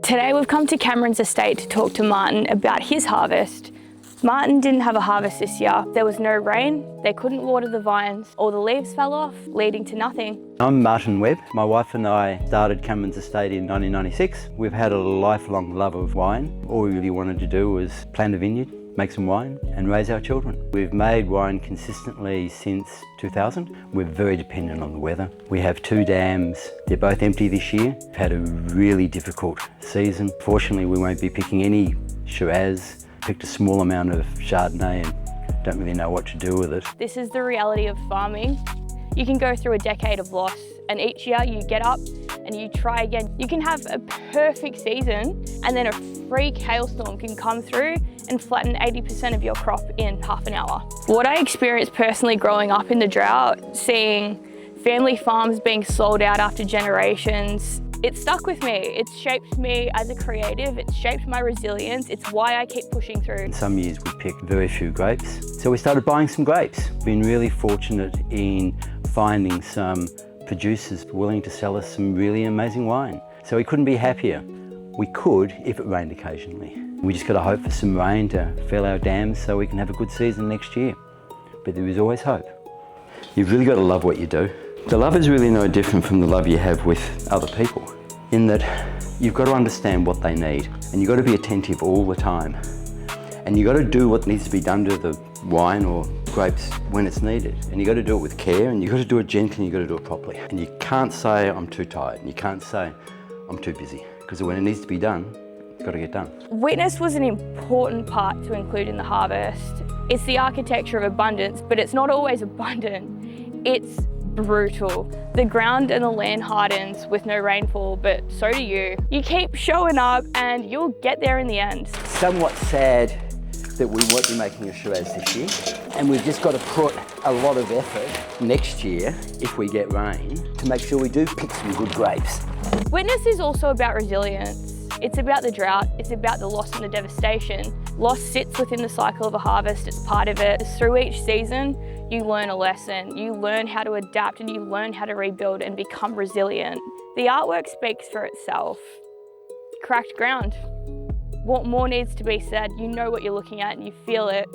Today we've come to Cameron's estate to talk to Martin about his harvest. Martin didn't have a harvest this year. There was no rain, they couldn't water the vines, all the leaves fell off, leading to nothing. I'm Martin Webb. My wife and I started Cameron's estate in 1996. We've had a lifelong love of wine. All we really wanted to do was plant a vineyard, make some wine and raise our children. We've made wine consistently since 2000. We're very dependent on the weather. We have 2 dams. They're both empty this year. We've had a really difficult season. Fortunately, we won't be picking any Shiraz. Picked a small amount of Chardonnay and don't really know what to do with it. This is the reality of farming. You can go through a decade of loss and each year you get up and you try again. You can have a perfect season and then a freak hailstorm can come through and flatten 80% of your crop in half an hour. What I experienced personally growing up in the drought, seeing family farms being sold out after generations, it stuck with me. It's shaped me as a creative, it's shaped my resilience, it's why I keep pushing through. In some years we picked very few grapes, so we started buying some grapes. Been really fortunate in finding some producers willing to sell us some really amazing wine. So we couldn't be happier. We could if it rained occasionally. We just got to hope for some rain to fill our dams so we can have a good season next year. But there is always hope. You've really got to love what you do. The love is really no different from the love you have with other people, in that you've got to understand what they need and you've got to be attentive all the time. And you've got to do what needs to be done to the wine or grapes when it's needed. And you've got to do it with care and you've got to do it gently and you've got to do it properly. And you can't say, I'm too tired, and you can't say, I'm too busy, because when it needs to be done, it's got to get done. Witness was an important part to include in the harvest. It's the architecture of abundance, but it's not always abundant. It's brutal. The ground and the land hardens with no rainfall, but so do you. You keep showing up and you'll get there in the end. Somewhat sad that we won't be making a Shiraz this year, and we've just got to put a lot of effort next year, if we get rain, to make sure we do pick some good grapes. Witness is also about resilience. It's about the drought, it's about the loss and the devastation. Loss sits within the cycle of a harvest, it's part of it. Through each season, you learn a lesson, you learn how to adapt and you learn how to rebuild and become resilient. The artwork speaks for itself. Cracked ground. What more needs to be said? You know what you're looking at and you feel it.